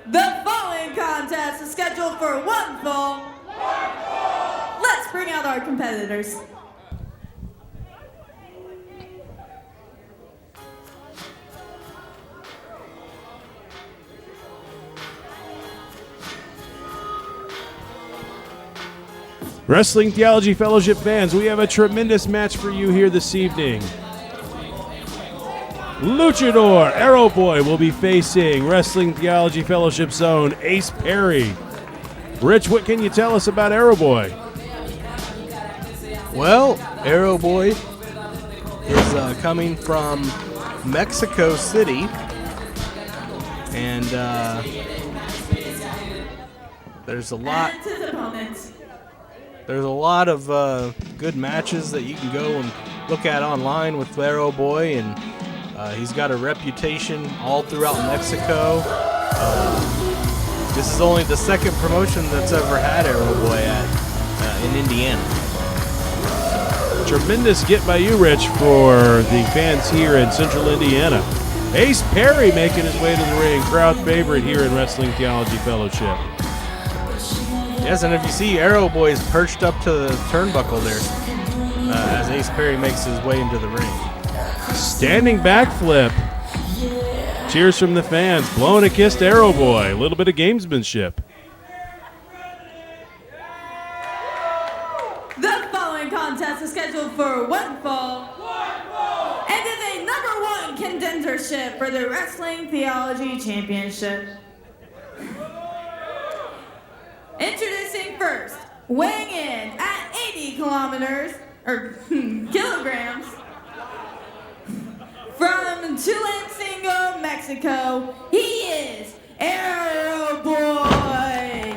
The following contest is scheduled for one fall. Let's bring out our competitors. Wrestling Theology Fellowship fans, we have a tremendous match for you here this evening. Luchador Aero Boy will be facing Wrestling Theology Fellowship's own Ace Perry. Rich, what can you tell us about Aero Boy? Well, Aero Boy is coming from Mexico City, and there's a lot. And his opponents. There's a lot of good matches that you can go and look at online with Aero Boy, and he's got a reputation all throughout Mexico. This is only the second promotion that's ever had Aero Boy in Indiana. Tremendous get by you, Rich, for the fans here in Central Indiana. Ace Perry making his way to the ring, crowd favorite here in Wrestling Theology Fellowship. Yes, and if you see, Aero Boy is perched up to the turnbuckle there as Ace Perry makes his way into the ring. Standing backflip. Cheers from the fans. Blowing a kiss to Aero Boy. A little bit of gamesmanship. The following contest is scheduled for one fall. And is a #1 contendership for the Wrestling Theology Championship. Introducing first, weighing in at 80 kilograms, from Tulancingo, Mexico, he is Aero Boy.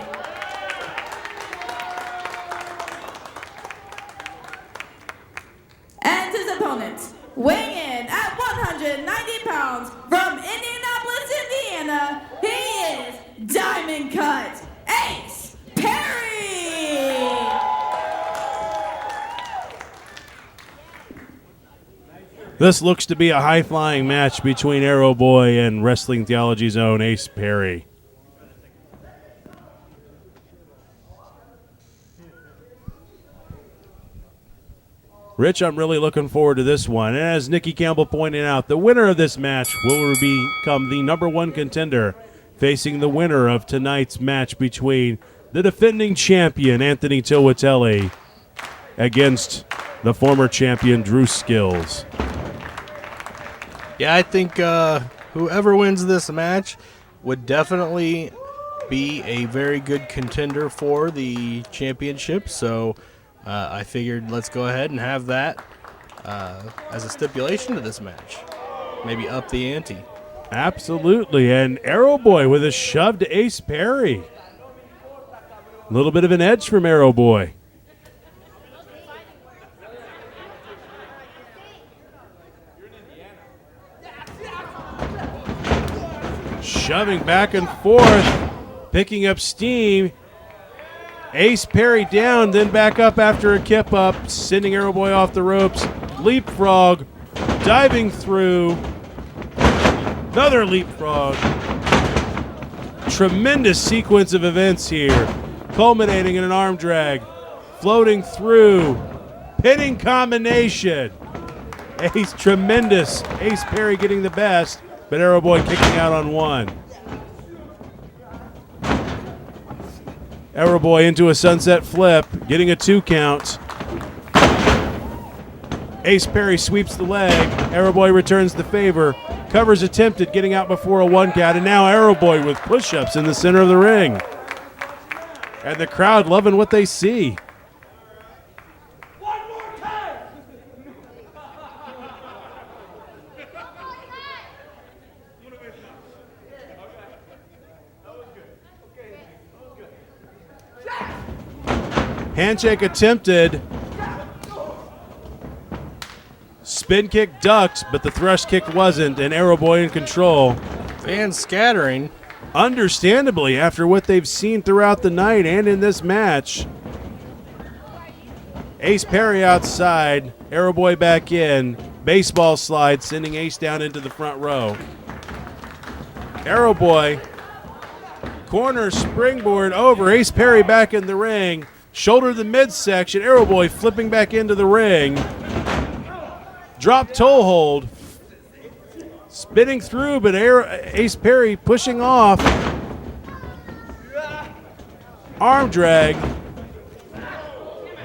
And his opponent, weighing in at 190 pounds, from Indianapolis, Indiana, he is Diamond Cut Ace Perry! This looks to be a high-flying match between Aero Boy and Wrestling Theology's own Ace Perry. Rich, I'm really looking forward to this one. And as Nikki Campbell pointed out, the winner of this match will become the #1 contender, facing the winner of tonight's match between the defending champion, Anthony Towatelli, against the former champion, Drew Skills. Yeah, I think whoever wins this match would definitely be a very good contender for the championship. So I figured let's go ahead and have that as a stipulation to this match. Maybe up the ante. Absolutely, and Aero Boy with a shove to Ace Perry. A little bit of an edge from Aero Boy. Shoving back and forth, picking up steam. Ace Perry down, then back up after a kip up, sending Aero Boy off the ropes. Leapfrog, diving through. Another leapfrog. Tremendous sequence of events here, culminating in an arm drag, floating through, pinning combination. Tremendous. Ace Perry getting the best, but Aero Boy kicking out on one. Aero Boy into a sunset flip, getting a 2 count. Ace Perry sweeps the leg. Aero Boy returns the favor. Covers attempted, getting out before a 1 count. And now Aero Boy with push-ups in the center of the ring. And the crowd loving what they see. One more time. Handshake attempted. Spin kick ducked, but the thrust kick wasn't, and Aero Boy in control. Fans scattering. Understandably, after what they've seen throughout the night and in this match. Ace Perry outside, Aero Boy back in. Baseball slide, sending Ace down into the front row. Aero Boy Corner springboard over. Ace Perry back in the ring. Shoulder to the midsection. Aero Boy flipping back into the ring. Drop toe hold. Spinning through, but Ace Perry pushing off. Arm drag.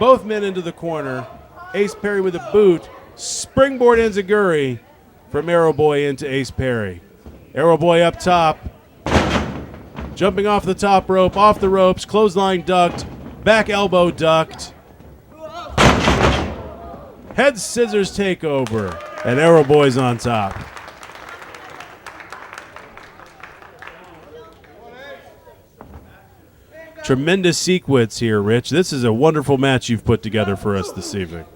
Both men into the corner. Ace Perry with a boot. Springboard enziguri from Aero Boy into Ace Perry. Aero Boy up top. Jumping off the top rope, off the ropes, clothesline ducked, back elbow ducked. Head scissors takeover, and Aero Boy's on top. Tremendous sequence here, Rich. This is a wonderful match you've put together for us this evening.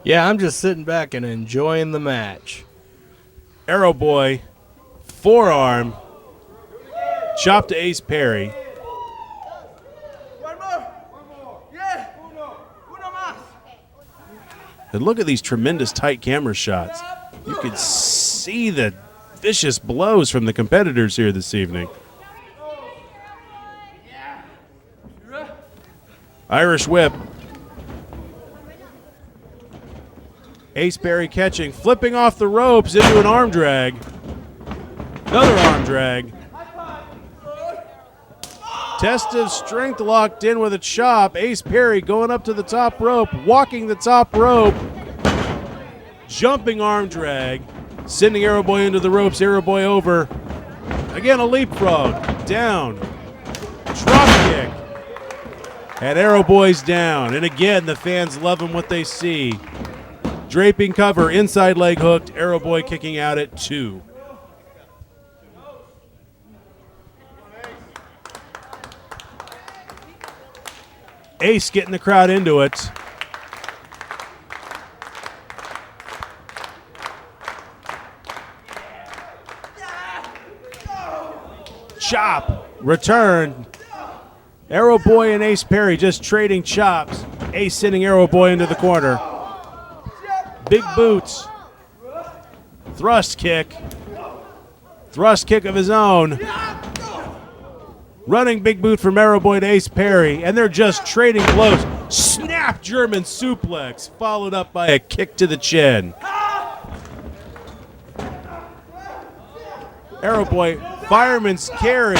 Yeah, I'm just sitting back and enjoying the match. Aero Boy, forearm, chop to Ace Perry. One more. Yeah. Uno más. And look at these tremendous tight camera shots. You can see the vicious blows from the competitors here this evening. Irish whip. Ace Perry catching, flipping off the ropes into an arm drag. Another arm drag. Test of strength locked in with a chop. Ace Perry going up to the top rope, walking the top rope. Jumping arm drag. Sending Aero Boy into the ropes. Aero Boy over. Again, a leapfrog. Down. Drop kick. And Aero Boy's down. And again, the fans loving what they see. Draping cover, inside leg hooked. Aero Boy kicking out at 2. Ace getting the crowd into it. Chop, return. Aero Boy and Ace Perry just trading chops. Ace sending Aero Boy into the corner. Big boots. Thrust kick. Thrust kick of his own. Running big boot from Aero Boy to Ace Perry, and they're just trading blows. Snap German suplex, followed up by a kick to the chin. Aero Boy, fireman's carry.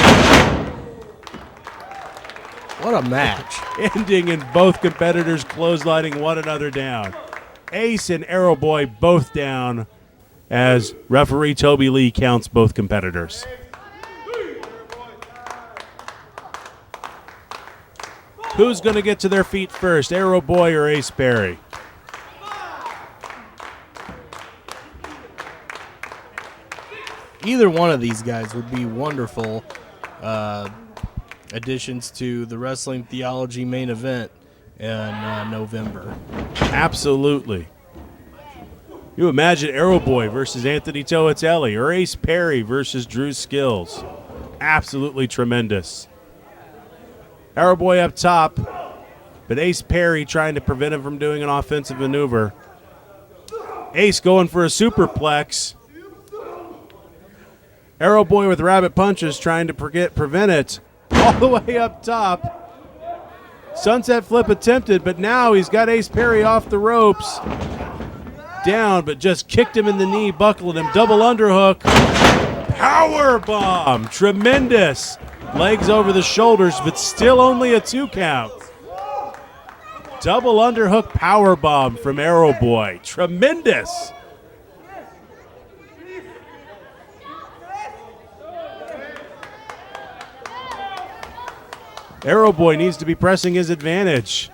What a match. Ending in both competitors clotheslining one another down. Ace and Aero Boy both down as referee Toby Lee counts both competitors. Who's going to get to their feet first, Aero Boy or Ace Perry? Either one of these guys would be wonderful additions to the Wrestling Theology main event in November. Absolutely. You imagine Aero Boy versus Anthony Toatelli or Ace Perry versus Drew Skills. Absolutely tremendous. Aero Boy up top, but Ace Perry trying to prevent him from doing an offensive maneuver. Ace going for a superplex. Aero Boy with rabbit punches trying to prevent it. All the way up top. Sunset flip attempted, but now he's got Ace Perry off the ropes. Down, but just kicked him in the knee, buckling him. Double underhook. Power bomb. Tremendous. Legs over the shoulders, but still only a 2 count. Double underhook power bomb from Aero Boy. Tremendous. Aero Boy needs to be pressing his advantage.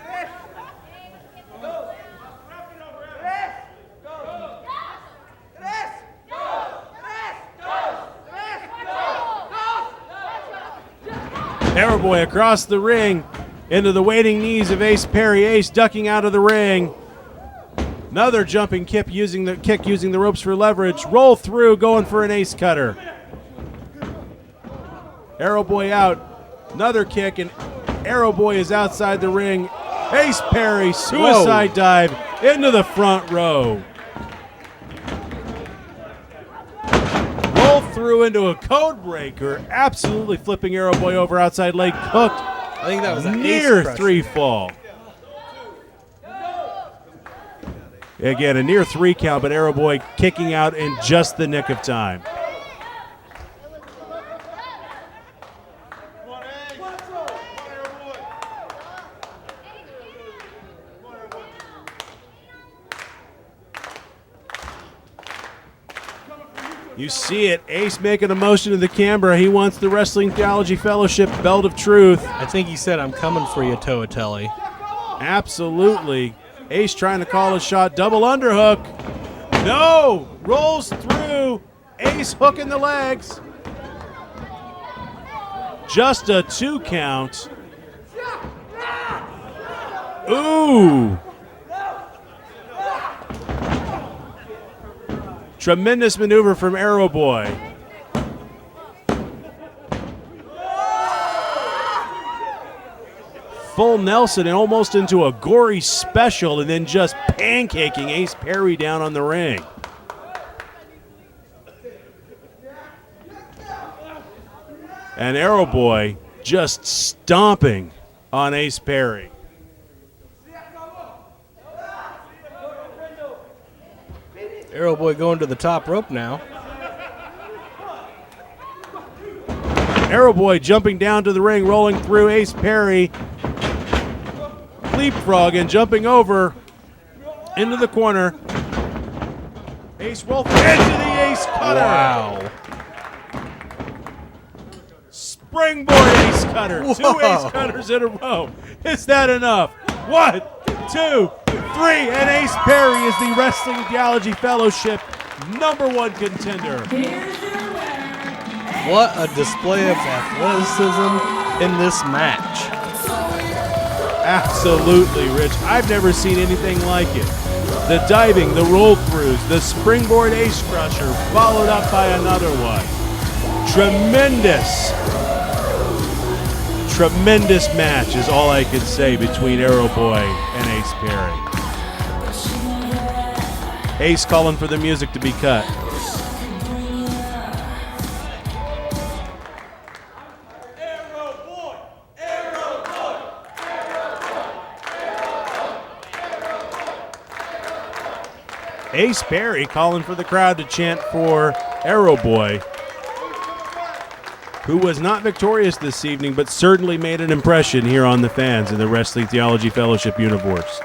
Aero Boy across the ring into the waiting knees of Ace Perry. Ace ducking out of the ring. Another jumping kick using the ropes for leverage. Roll through, going for an ace cutter. Aero Boy out. Another kick, and Aero Boy is outside the ring. Ace Perry, suicide dive into the front row. Roll through. through into a code breaker, absolutely flipping Aero Boy over outside leg, hooked. I think that was a Near 3 fall. Again, a near 3 count, but Aero Boy kicking out in just the nick of time. You see it, Ace making a motion to the camera. He wants the Wrestling Theology Fellowship Belt of Truth. I think he said, "I'm coming for you, Toatelli." Absolutely. Ace trying to call a shot, double underhook. No, rolls through. Ace hooking the legs. Just a 2 count. Ooh. Tremendous maneuver from Aero Boy. Full Nelson and almost into a gory special, and then just pancaking Ace Perry down on the ring. And Aero Boy just stomping on Ace Perry. Aero Boy going to the top rope now. Aero Boy jumping down to the ring, rolling through Ace Perry. Leapfrog and jumping over into the corner. Ace roll into the Ace Cutter. Wow. Springboard Ace Cutter. Whoa. 2 Ace Cutters in a row. Is that enough? 1, 2, 3, and Ace Perry is the Wrestling Theology Fellowship #1 contender. What a display of athleticism in this match. Absolutely, Rich. I've never seen anything like it. The diving, the roll-throughs, the springboard ace crusher, followed up by another one. Tremendous match is all I can say between Aero Boy and Ace Perry. Ace calling for the music to be cut. Ace Perry calling for the crowd to chant for Aero Boy, who was not victorious this evening, but certainly made an impression here on the fans in the Wrestling Theology Fellowship universe.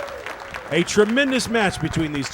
A tremendous match between these two.